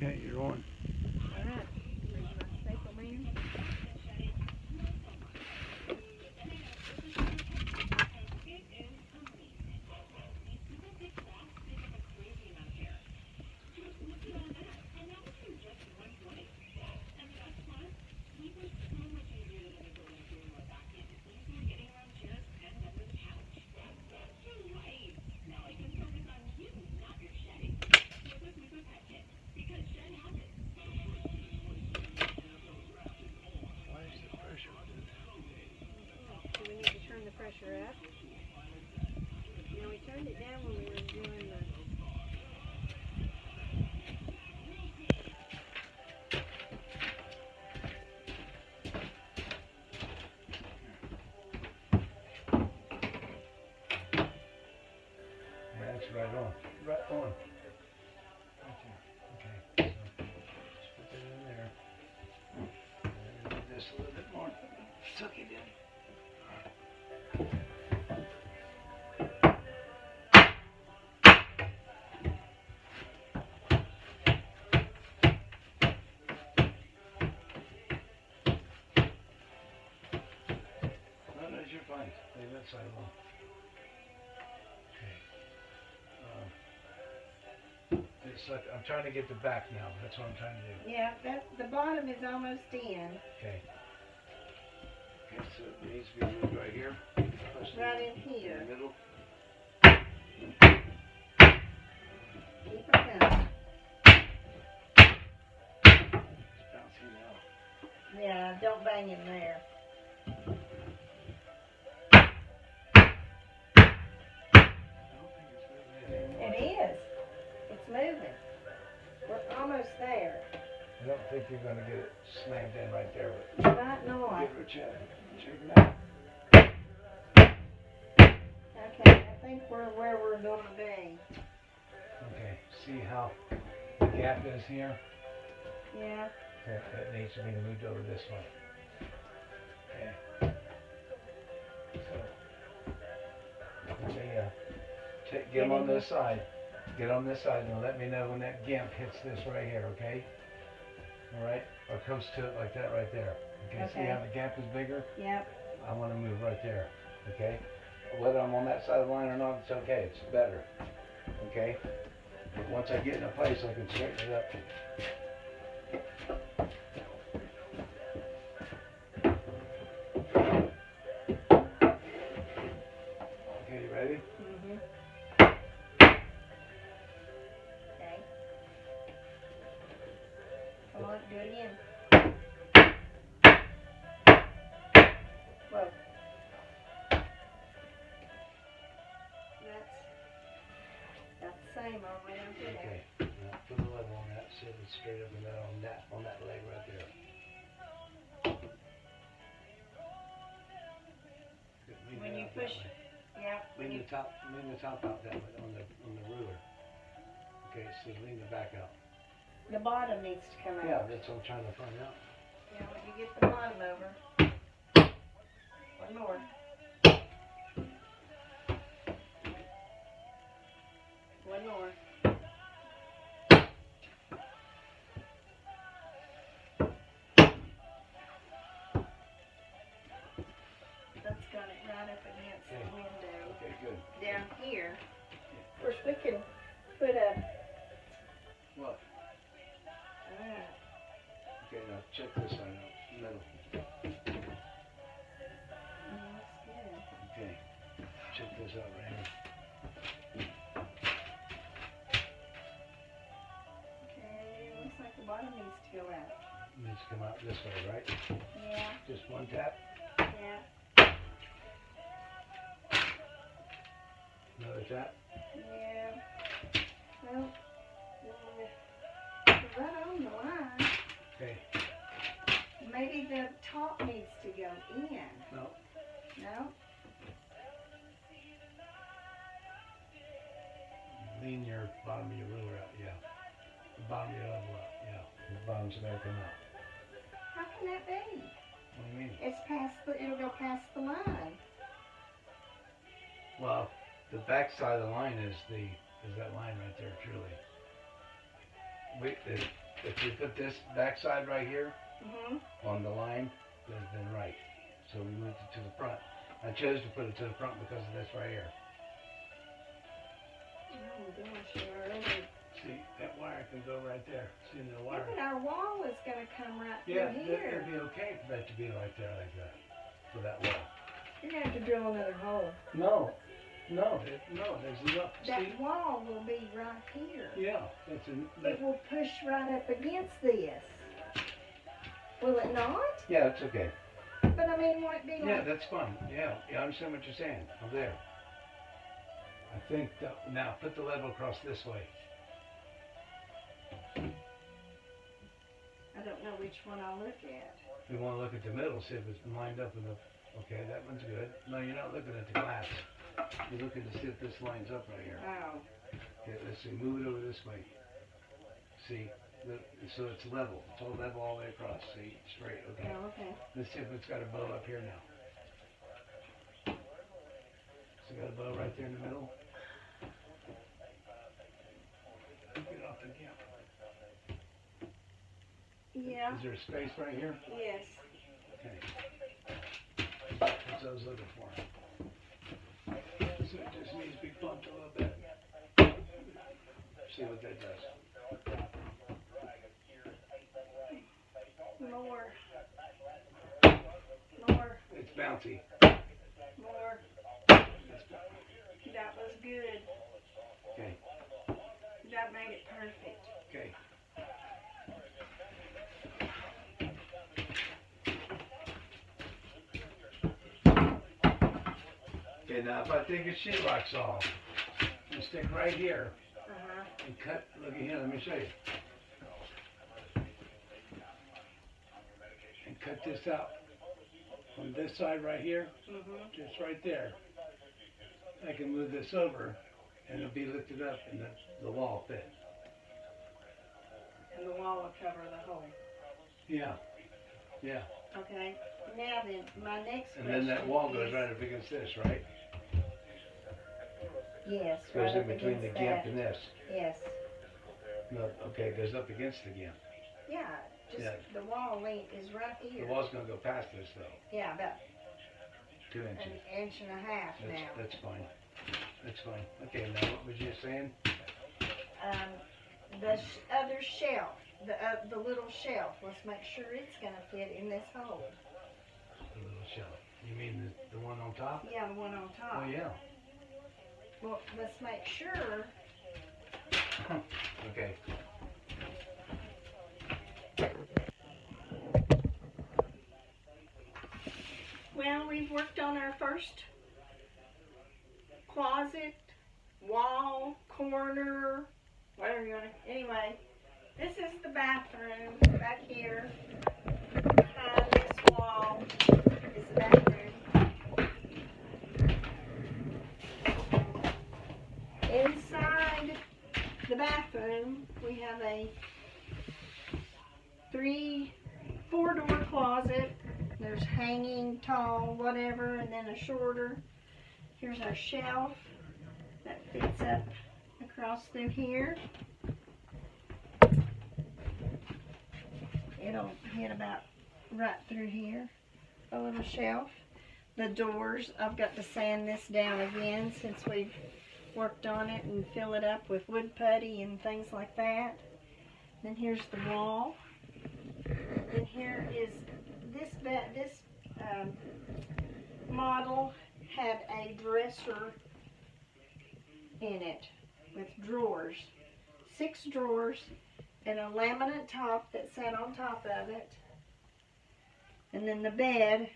Okay, you're on. Alright. Where's my staple man? Why is the pressure good? Do we need to turn the pressure up? No, we turned it down when we were doing the... Yeah, that's right on. Right on. Right there. Okay. So just put that in there. And do this a little bit more. Tuck it in. No, you're fine. Leave that side alone. Okay. I'm trying to get the back now. That's what I'm trying to do. Yeah, the bottom is almost in. Okay. Okay, so it needs to be moved right here. Right in here. In the middle. Keep it coming. It's bouncing now. Yeah, don't bang him there. I don't think it's moving anymore. It is. It's moving. We're almost there. I don't think you're going to get it slammed in right there, but Might not. give it a check. Check it out. Okay, I think we're where we're going to be. Okay, see how the gap is here? Yeah. That needs to be moved over this way. Okay. So, let me get them on this side. Get on this side and let me know when that gimp hits this right here, okay? Alright? Or comes to it like that right there. Okay, see how the gap is bigger? Yep. I want to move right there, okay? Whether I'm on that side of the line or not, it's okay. It's better, okay? But once I get in a place, I can straighten it up. Okay, you ready? Mhm. Okay. Come on, do it again. Whoa. That's the same all the way down through there. Okay. Now put a level on that, sit it straight up and down on that leg right there. Good. When you push, yeah. Lean the top out that way on the ruler. Okay, so lean the back out. The bottom needs to come out. Yeah, that's what I'm trying to find out. Yeah, when you get the bottom over. One more. One more. That's got it right up against the window. Okay, good. Down here. Of course, we can put a... What? Okay, now check this side out. Middle. Looks good. Okay. Check this out right here. Okay, looks like the bottom needs to go out. It needs to come out this way, right? Yeah. Just one tap. Yeah. Another tap. Yeah. Well, right on the line. Okay. Maybe the top needs to go in. No. No? Lean your bottom of your ruler out, yeah. The bottom of your level out, yeah. The bottom's about to come out. How can that be? What do you mean? It's past the, it'll go past the line. Well, the back side of the line is that line right there, truly. if you put this backside right here Mhm. on the line, then right. So we moved it to the front. I chose to put it to the front because of this right here. Oh gosh, you already. See, that wire can go right there. See the Yeah, wire? but our wall is gonna come right Yeah, through here. it'd be okay for that to be right there like that, for that wall. You're gonna have to drill another hole. No, no, there's enough. See? That wall will be right here. Yeah, It will push right up against this. Will it not? yeah, it's okay. But I mean, won't it be Yeah, like? that's fine. Yeah, I understand what you're saying. I'm there. I think now put the level across this way. I don't know which one I'll look at. We want to look at the middle, see if it's lined up with the. Okay, that one's good. No, you're not looking at the glass. You're looking to see if this lines up right here. Oh. Okay, let's see. Move it over this way. See, so it's level. It's all level all the way across. See, straight. Okay. Oh, okay. Let's see if it's got a bow up here now. So got a bow right there in the middle. Get off the gap. Yeah. Is there a space right here? Yes. Okay. That's what I was looking for. So it just needs to be bumped a little bit. See what that does. More. More. It's bouncy. More. It's That was good. okay. That made it perfect. Okay. Okay, now if I take a sheetrock saw and stick right here Uh-huh. and cut, look at here, let me show you. And cut this out from this side right here, Mhm. just right there. I can move this over and it'll be lifted up and the wall fit. And the wall will cover the hole. Yeah, yeah. Okay. Now then, my next And question then that wall goes is- right up against this, right? Yes. Goes right in up between the against gimp that. and this. Yes. No, okay, it goes up against the gimp. Yeah. Just Yeah. the wall length is right The here. wall's gonna go past this though, Yeah, about 2 an inches. inch and a half now. That's fine. That's fine. Okay, now what was you saying? The other shelf, the little shelf. Let's make sure it's gonna fit in this hole. The little shelf. You mean the one on top? Yeah, the one on top. Oh yeah. Well, let's make sure. Okay. Well, we've worked on our first closet, wall, corner, whatever you want to. Anyway, this is the bathroom back here. Behind this wall is the bathroom. Inside the bathroom, we have a 4-door closet. There's hanging, tall, whatever, and then a shorter. Here's our shelf that fits up across through here. It'll hit about right through here. A little shelf. The doors, I've got to sand this down again since we've worked on it and fill it up with wood putty and things like that. Then here's the wall. Then here is this model had a dresser in it with drawers, 6 drawers, and a laminate top that sat on top of it. And then the bed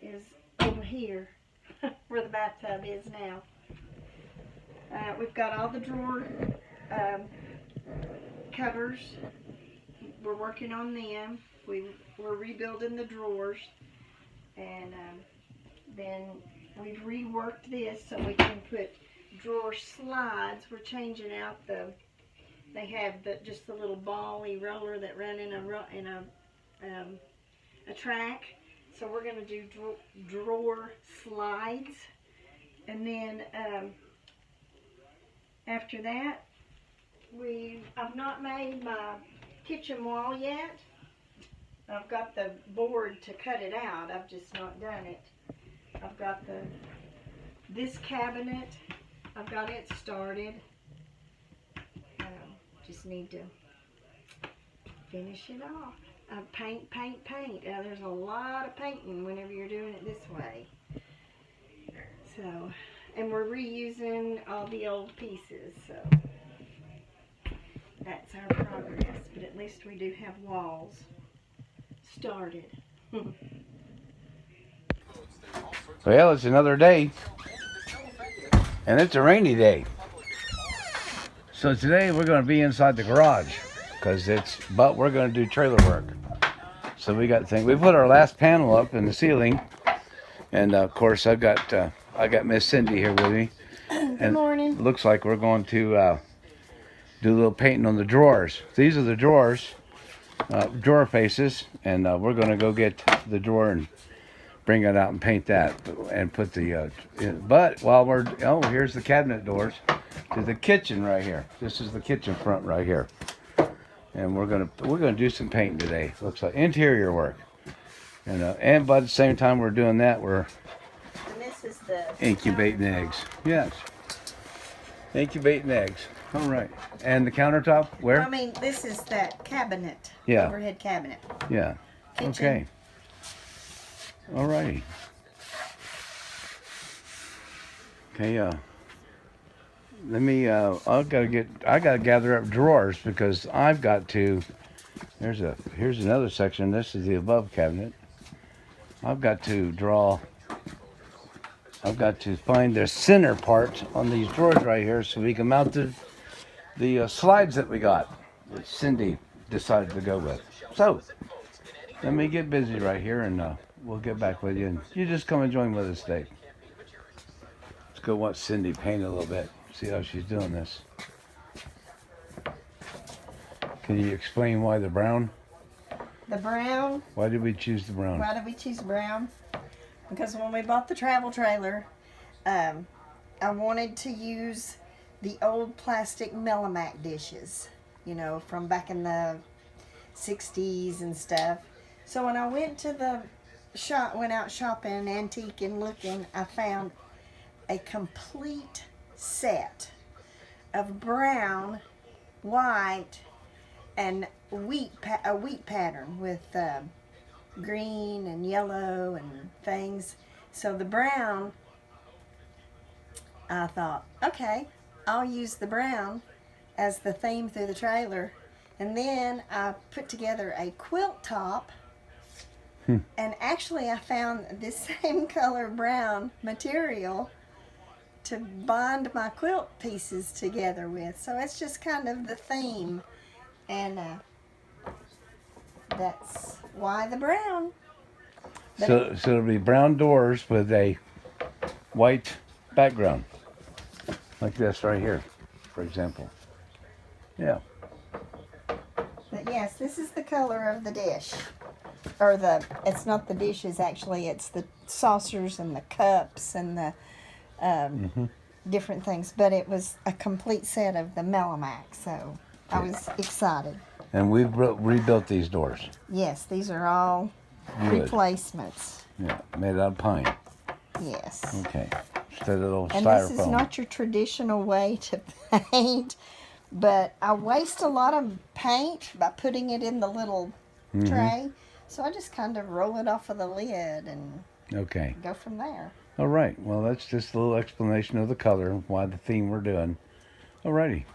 is over here where the bathtub is now. We've got all the drawer covers. We're working on them. We're rebuilding the drawers, and then we've reworked this so we can put drawer slides. We're changing out they have just the little bally roller that run in a track. So we're going to do drawer slides, and then after that I've not made my kitchen wall yet. I've got the board to cut it out. I've just not done it. I've got this cabinet. I've got it started. Just need to finish it off. Paint. There's a lot of painting whenever you're doing it this way. So, and we're reusing all the old pieces, so that's our progress. But at least we do have walls started. Well, it's another day, and it's a rainy day. So today we're going to be inside the garage, but we're going to do trailer work. So we put our last panel up in the ceiling, and of course I got Miss Cindy here with me. Good morning. It looks like we're going to do a little painting on the drawers. These are the drawers, drawer faces, and we're going to go get the drawer and bring it out and paint that, and put the. But while here's the cabinet doors to the kitchen right here. This is the kitchen front right here, and we're gonna do some painting today. Looks like interior work, and by the same time we're doing that, we're This is the incubating eggs. Yes, incubating eggs. All right, and the countertop where? I mean, this is that cabinet. Yeah. Overhead cabinet. Yeah. Kitchen. Okay. All righty. Okay. Let me. I gotta gather up drawers because I've got to. Here's another section. This is the above cabinet. I've got to find the center part on these drawers right here so we can mount the slides that we got that Cindy decided to go with. So let me get busy right here, and we'll get back with you. And you just come and join with us today. Let's go watch Cindy paint a little bit. See how she's doing this. Can you explain why the brown? The brown. Why did we choose the brown? Why did we choose brown? Because when we bought the travel trailer, I wanted to use the old plastic Melamac dishes, from back in the 60s and stuff. So when I went to the shop, went out shopping, antique and looking, I found a complete set of brown, white, and a wheat pattern with green and yellow and things. So the brown, I thought, okay, I'll use the brown as the theme through the trailer. And then I put together a quilt top. And actually I found this same color brown material to bond my quilt pieces together with. So it's just kind of the theme. And that's why the brown. So it'll be brown doors with a white background. Like this right here, for example. Yeah. But yes, this is the color of the dish. It's not the dishes actually, it's the saucers and the cups and the different things. But it was a complete set of the Melamac, so I was excited. And we've rebuilt these doors. Yes, these are all Wood. Replacements. Yeah, made out of pine. Yes. Okay. Instead of little And styrofoam. this is not your traditional way to paint, but I waste a lot of paint by putting it in the little tray. So I just kind of roll it off of the lid and go from there. All right. Well, that's just a little explanation of the color and why the theme we're doing. All righty.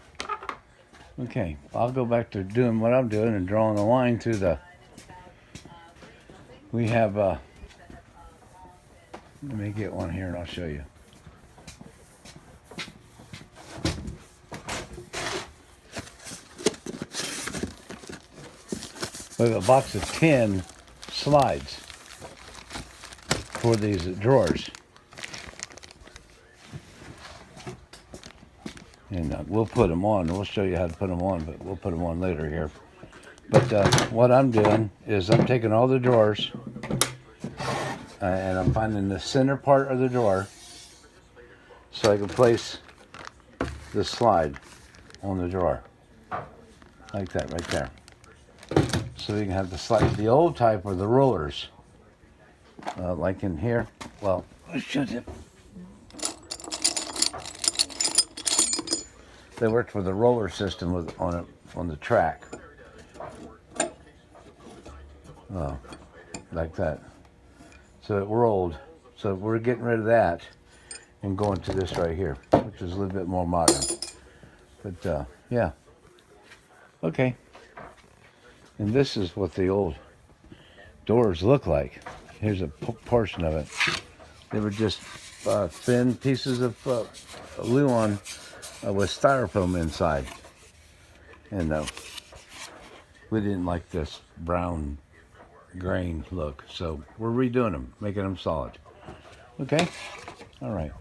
Okay. I'll go back to doing what I'm doing and drawing a line through the... We have... Let me get one here and I'll show you. We have a box of 10 slides for these drawers. And we'll put them on. We'll show you how to put them on, but we'll put them on later here. But what I'm doing is I'm taking all the drawers and I'm finding the center part of the drawer so I can place the slide on the drawer. like that right there. So you can have the old type or the rollers, like in here. Well, I should have. They worked with the roller system on the track. Oh, like that. So it rolled. So we're getting rid of that and going to this right here, which is a little bit more modern. But yeah, okay. And this is what the old doors look like. Here's a portion of it. They were just thin pieces of Luan with styrofoam inside. And we didn't like this brown grain look, so we're redoing them, making them solid. Okay? All right.